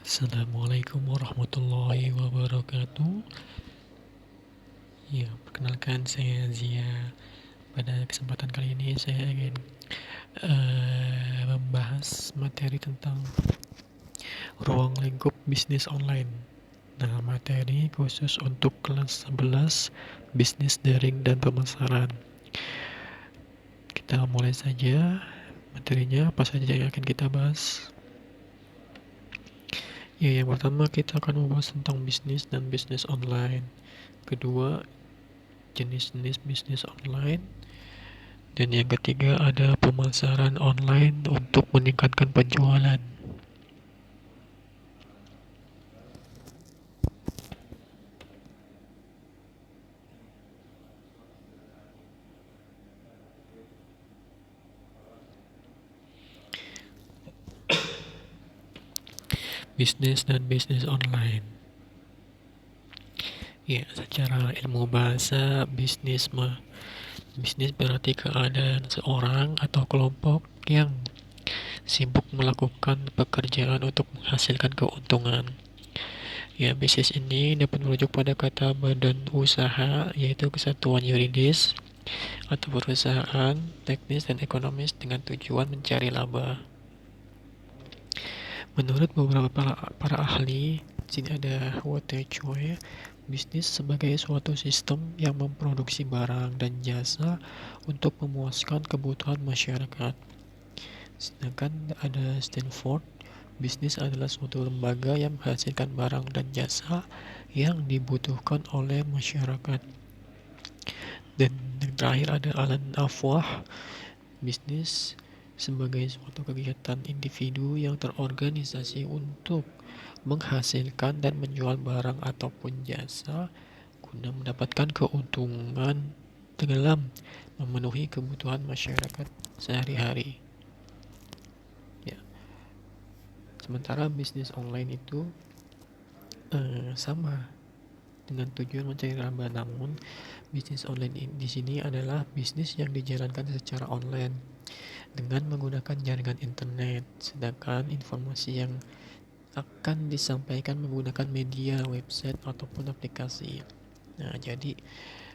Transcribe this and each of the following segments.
Assalamualaikum warahmatullahi wabarakatuh. Ya, perkenalkan saya Zia. Pada kesempatan kali ini saya ingin membahas materi tentang ruang lingkup bisnis online. Nah, materi khusus untuk kelas 11 bisnis daring dan pemasaran. Kita mulai saja materinya, apa saja yang akan kita bahas. Ya, yang pertama kita akan membahas tentang bisnis dan bisnis online. Kedua, jenis-jenis bisnis online. Dan yang ketiga ada pemasaran online untuk meningkatkan penjualan. Bisnis dan bisnis online. Ya, secara ilmu bahasa bisnis berarti keadaan seorang atau kelompok yang sibuk melakukan pekerjaan untuk menghasilkan keuntungan. Ya, bisnis ini dapat merujuk pada kata badan usaha, yaitu kesatuan yuridis atau perusahaan teknis dan ekonomis dengan tujuan mencari laba. Menurut beberapa para ahli, sini ada Walter Choi, bisnis sebagai suatu sistem yang memproduksi barang dan jasa untuk memuaskan kebutuhan masyarakat. Sedangkan ada Stanford, bisnis adalah suatu lembaga yang menghasilkan barang dan jasa yang dibutuhkan oleh masyarakat. Dan yang terakhir ada Alan Afwah, bisnis sebagai suatu kegiatan individu yang terorganisasi untuk menghasilkan dan menjual barang ataupun jasa guna mendapatkan keuntungan dalam memenuhi kebutuhan masyarakat sehari-hari. Ya, sementara bisnis online itu sama dengan tujuan mencari laba, namun bisnis online di sini adalah bisnis yang dijalankan secara online dengan menggunakan jaringan internet, sedangkan informasi yang akan disampaikan menggunakan media, website, ataupun aplikasi. Nah, jadi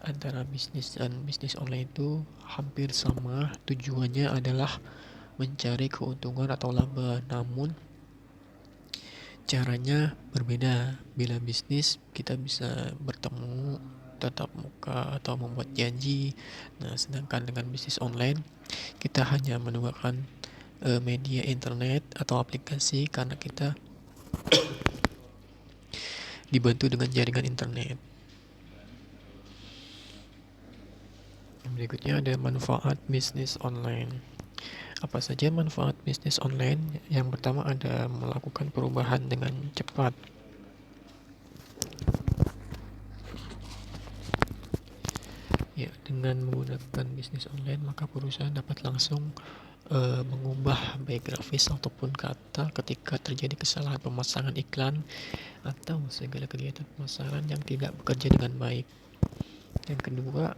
antara bisnis dan bisnis online itu hampir sama, tujuannya adalah mencari keuntungan atau laba, namun caranya berbeda. Bila bisnis kita bisa bertemu tatap muka atau membuat janji. Nah, sedangkan dengan bisnis online kita hanya menggunakan media internet atau aplikasi karena kita dibantu dengan jaringan internet. Yang berikutnya ada manfaat bisnis online. Apa saja manfaat bisnis online? Yang pertama ada melakukan perubahan dengan cepat. Ya, dengan menggunakan bisnis online maka perusahaan dapat langsung mengubah baik grafis ataupun kata ketika terjadi kesalahan pemasangan iklan atau segala kegiatan pemasaran yang tidak bekerja dengan baik. Yang kedua,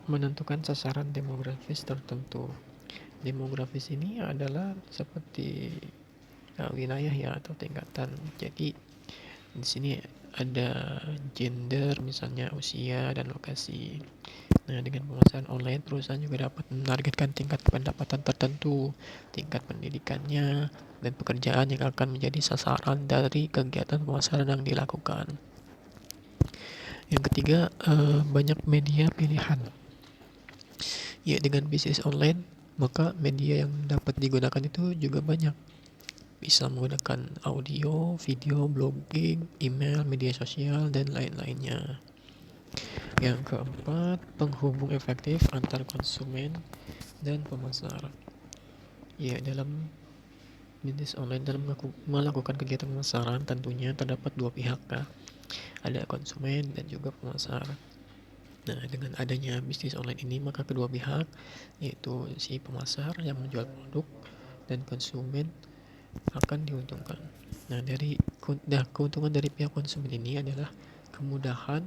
menentukan sasaran demografis tertentu. Demografis ini adalah seperti wilayah ya atau tingkatan. Jadi di sini ada gender, misalnya usia dan lokasi. Nah, dengan pemasaran online, perusahaan juga dapat menargetkan tingkat pendapatan tertentu, tingkat pendidikannya, dan pekerjaan yang akan menjadi sasaran dari kegiatan pemasaran yang dilakukan. Yang ketiga, banyak media pilihan. Ya, dengan bisnis online, maka media yang dapat digunakan itu juga banyak. Bisa menggunakan audio, video, blogging, email, media sosial, dan lain-lainnya. Yang keempat, penghubung efektif antar konsumen dan pemasar. Ya, dalam bisnis online dalam melakukan kegiatan pemasaran tentunya terdapat dua pihak, ada konsumen dan juga pemasar. Nah, dengan adanya bisnis online ini maka kedua pihak, yaitu si pemasar yang menjual produk dan konsumen, akan diuntungkan. Nah, keuntungan dari pihak konsumen ini adalah kemudahan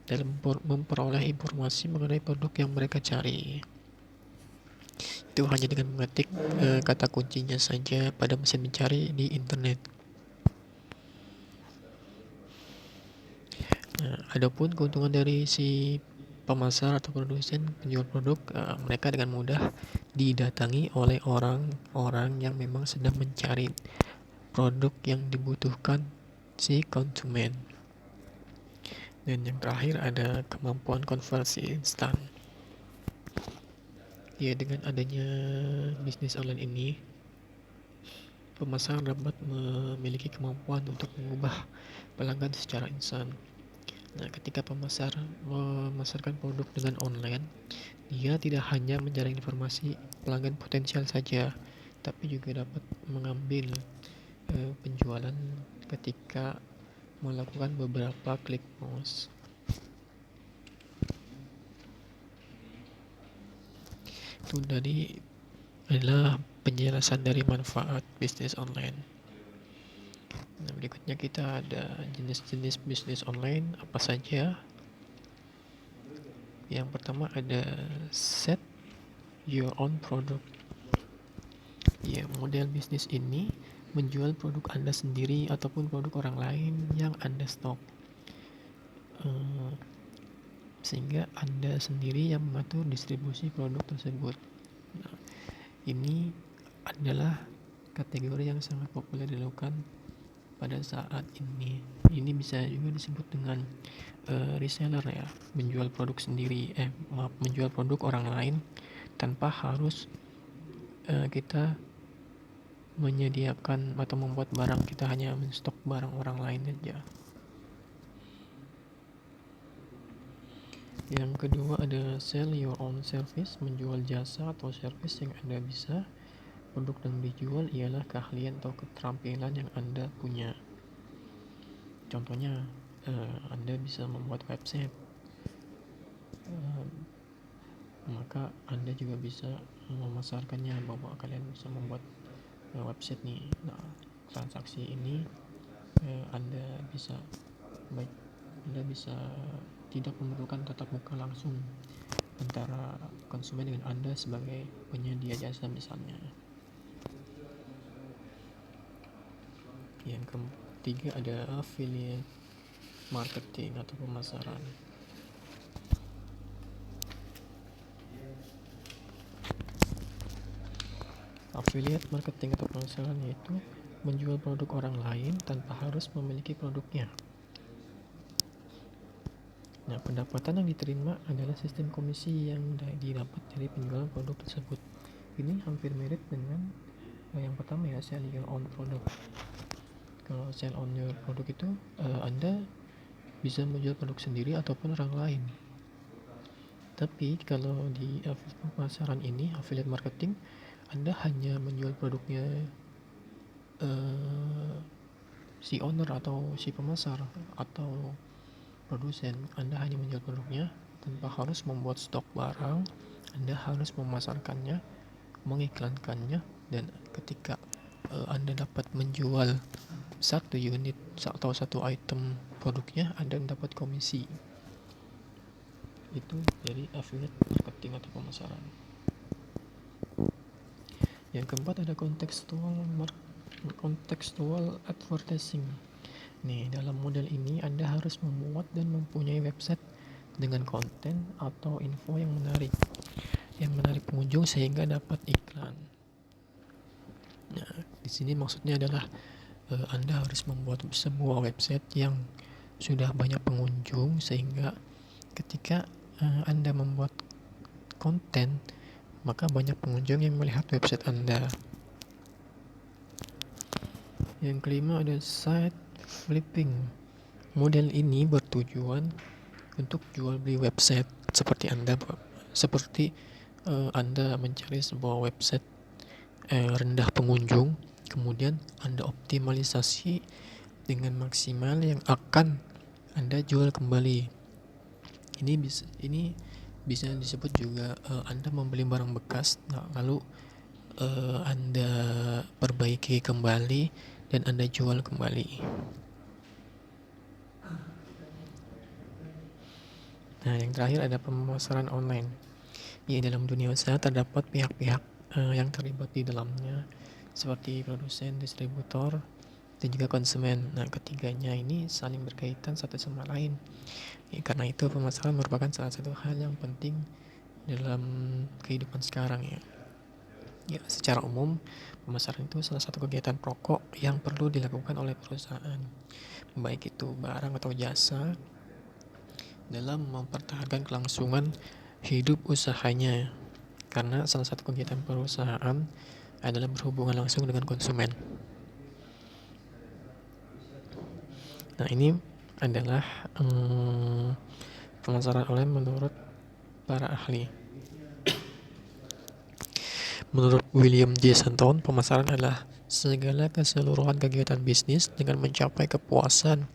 dalam memperoleh informasi mengenai produk yang mereka cari. Itu hanya dengan mengetik kata kuncinya saja pada mesin mencari di internet. adapun keuntungan dari si pemasar atau produsen penjual produk, mereka dengan mudah didatangi oleh orang-orang yang memang sedang mencari produk yang dibutuhkan si konsumen. Dan yang terakhir ada kemampuan konversi instan. Ya, dengan adanya bisnis online ini, pemasar dapat memiliki kemampuan untuk mengubah pelanggan secara instan. Nah, ketika pemasar memasarkan produk dengan online, dia tidak hanya mencari informasi pelanggan potensial saja, tapi juga dapat mengambil penjualan ketika melakukan beberapa klik mouse. Itu tadi adalah penjelasan dari manfaat bisnis online. Nah, berikutnya kita ada jenis-jenis bisnis online apa saja. Yang pertama ada set your own product. Ya, model bisnis ini menjual produk Anda sendiri ataupun produk orang lain yang Anda stok. Sehingga Anda sendiri yang mengatur distribusi produk tersebut. Nah, ini adalah kategori yang sangat populer dilakukan pada saat ini. Ini bisa juga disebut dengan reseller ya, menjual produk sendiri, menjual produk orang lain tanpa harus kita menyediakan atau membuat barang, kita hanya menstok barang orang lain saja. Yang kedua ada sell your own service, menjual jasa atau service yang Anda bisa. Produk yang dijual ialah keahlian atau keterampilan yang Anda punya. Contohnya, Anda bisa membuat website, maka Anda juga bisa memasarkannya bahwa kalian bisa membuat website nih. Nah, transaksi ini Anda bisa tidak memerlukan tatap muka langsung antara konsumen dengan Anda sebagai penyedia jasa misalnya. Yang ketiga ada affiliate marketing atau pemasaran. Affiliate marketing atau pemasaran yaitu menjual produk orang lain tanpa harus memiliki produknya. Nah, pendapatan yang diterima adalah sistem komisi yang didapat dari penjualan produk tersebut. Ini hampir mirip dengan yang pertama ya, sell your own product. Kalau sell on your product itu Anda bisa menjual produk sendiri ataupun orang lain. Tapi kalau di pemasaran ini, affiliate marketing, Anda hanya menjual produknya si owner atau si pemasar atau produsen. Anda hanya menjual produknya tanpa harus membuat stok barang. Anda harus memasarkannya, mengiklankannya, dan ketika Anda dapat menjual satu unit atau satu item produknya, Anda dapat komisi. Itu dari affiliate marketing atau pemasaran. Yang keempat ada contextual advertising. Nih, dalam model ini Anda harus membuat dan mempunyai website dengan konten atau info yang menarik pengunjung sehingga dapat iklan. Nah, di sini maksudnya adalah Anda harus membuat sebuah website yang sudah banyak pengunjung sehingga ketika Anda membuat konten, maka banyak pengunjung yang melihat website Anda. Yang kelima ada site flipping. Model ini bertujuan untuk jual beli website seperti Anda mencari sebuah website rendah pengunjung, kemudian Anda optimalisasi dengan maksimal yang akan Anda jual kembali. Ini bisa disebut juga Anda membeli barang bekas, lalu Anda perbaiki kembali dan Anda jual kembali. Nah, yang terakhir ada pemasaran online. Ya, dalam dunia usaha terdapat pihak-pihak yang terlibat di dalamnya seperti produsen, distributor, dan juga konsumen. Nah, ketiganya ini saling berkaitan satu sama lain. Ya, karena itu pemasaran merupakan salah satu hal yang penting dalam kehidupan sekarang ya. Ya, secara umum pemasaran itu salah satu kegiatan pokok yang perlu dilakukan oleh perusahaan, baik itu barang atau jasa, dalam mempertahankan kelangsungan hidup usahanya. Karena salah satu kegiatan perusahaan adalah berhubungan langsung dengan konsumen. Nah, ini adalah pemasaran online menurut para ahli. Menurut William J. Santon, pemasaran adalah segala keseluruhan kegiatan bisnis dengan mencapai kepuasan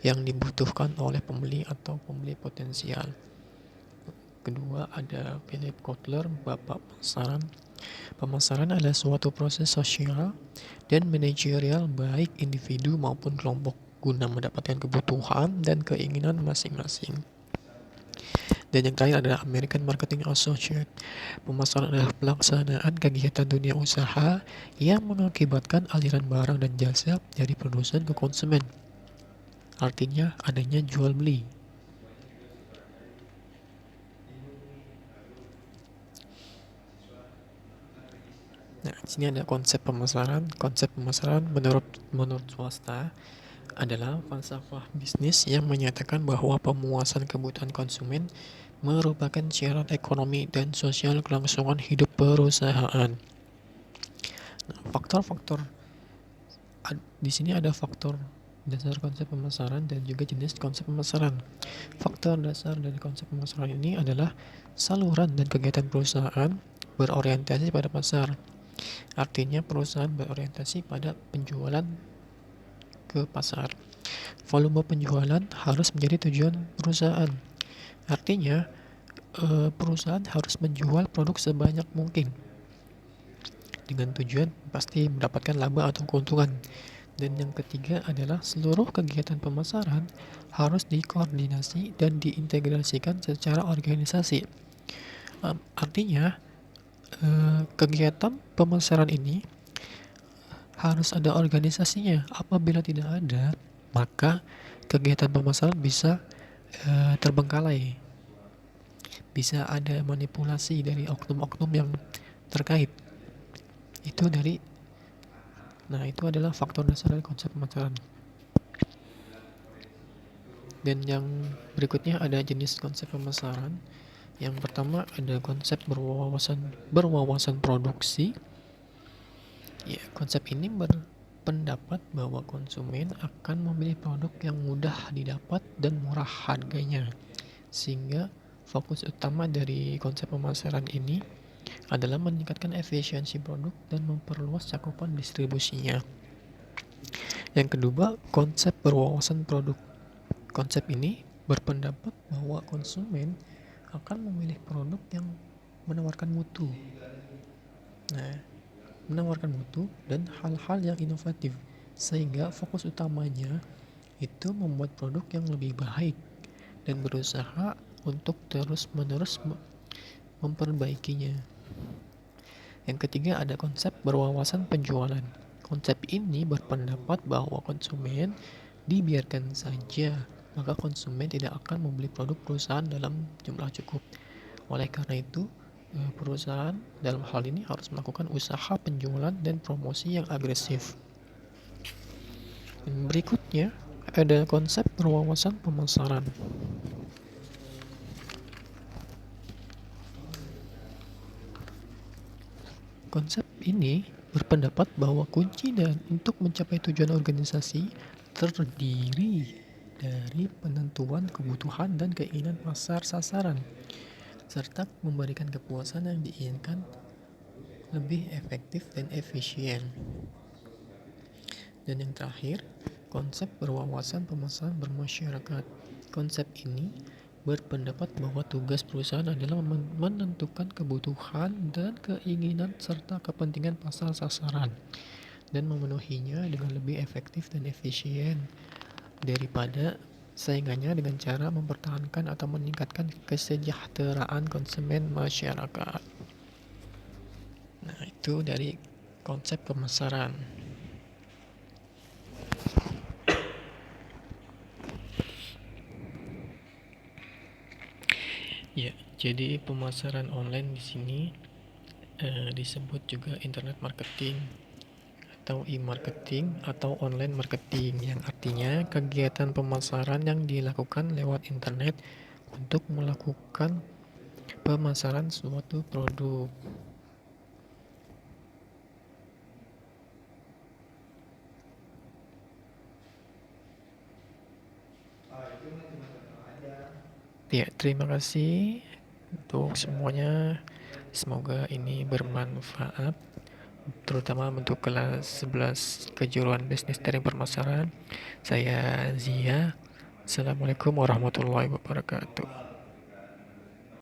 yang dibutuhkan oleh pembeli atau pembeli potensial. Kedua ada Philip Kotler, Bapak Pemasaran. Pemasaran adalah suatu proses sosial dan manajerial baik individu maupun kelompok guna mendapatkan kebutuhan dan keinginan masing-masing. Dan yang terakhir adalah American Marketing Associate. Pemasaran adalah pelaksanaan kegiatan dunia usaha yang mengakibatkan aliran barang dan jasa dari produsen ke konsumen. Artinya adanya jual beli. Nah, di sini ada konsep pemasaran. Konsep pemasaran menurut swasta adalah falsafah bisnis yang menyatakan bahwa pemuasan kebutuhan konsumen merupakan syarat ekonomi dan sosial kelangsungan hidup perusahaan. Nah, faktor-faktor di sini ada faktor dasar konsep pemasaran dan juga jenis konsep pemasaran. Faktor dasar dari konsep pemasaran ini adalah saluran dan kegiatan perusahaan berorientasi pada pasar. Artinya perusahaan berorientasi pada penjualan ke pasar. Volume penjualan harus menjadi tujuan perusahaan. Artinya perusahaan harus menjual produk sebanyak mungkin dengan tujuan pasti mendapatkan laba atau keuntungan. Dan yang ketiga adalah seluruh kegiatan pemasaran harus dikoordinasi dan diintegrasikan secara organisasi. Artinya kegiatan pemasaran ini harus ada organisasinya. Apabila tidak ada, maka kegiatan pemasaran bisa terbengkalai. Bisa ada manipulasi dari oknum-oknum yang terkait. Itu adalah faktor dasar dari konsep pemasaran. Dan yang berikutnya ada jenis konsep pemasaran. Yang pertama ada konsep berwawasan produksi. Ya, konsep ini berpendapat bahwa konsumen akan memilih produk yang mudah didapat dan murah harganya. Sehingga fokus utama dari konsep pemasaran ini adalah meningkatkan efisiensi produk dan memperluas cakupan distribusinya. Yang kedua, konsep berwawasan produk. Konsep ini berpendapat bahwa konsumen akan memilih produk yang menawarkan mutu. Menawarkan mutu dan hal-hal yang inovatif, sehingga fokus utamanya itu membuat produk yang lebih baik dan berusaha untuk terus-menerus memperbaikinya. Yang ketiga ada konsep berwawasan penjualan. Konsep ini berpendapat bahwa konsumen dibiarkan saja, maka konsumen tidak akan membeli produk perusahaan dalam jumlah cukup. Oleh karena itu, perusahaan dalam hal ini harus melakukan usaha penjualan dan promosi yang agresif. Berikutnya ada konsep berwawasan pemasaran. Konsep ini berpendapat bahwa kunci untuk mencapai tujuan organisasi terdiri dari penentuan kebutuhan dan keinginan pasar sasaran, serta memberikan kepuasan yang diinginkan lebih efektif dan efisien. Dan yang terakhir, konsep berwawasan pemasaran bermasyarakat. Konsep ini berpendapat bahwa tugas perusahaan adalah menentukan kebutuhan dan keinginan serta kepentingan pasar sasaran dan memenuhinya dengan lebih efektif dan efisien daripada saingannya dengan cara mempertahankan atau meningkatkan kesejahteraan konsumen masyarakat. Nah, itu dari konsep pemasaran. Ya, jadi pemasaran online di sini disebut juga internet marketing atau e-marketing atau online marketing, yang artinya kegiatan pemasaran yang dilakukan lewat internet untuk melakukan pemasaran suatu produk. Ya, terima kasih untuk semuanya. Semoga ini bermanfaat, terutama untuk kelas 11 kejuruan bisnis dari pemasaran. Saya Zia. Assalamualaikum warahmatullahi wabarakatuh.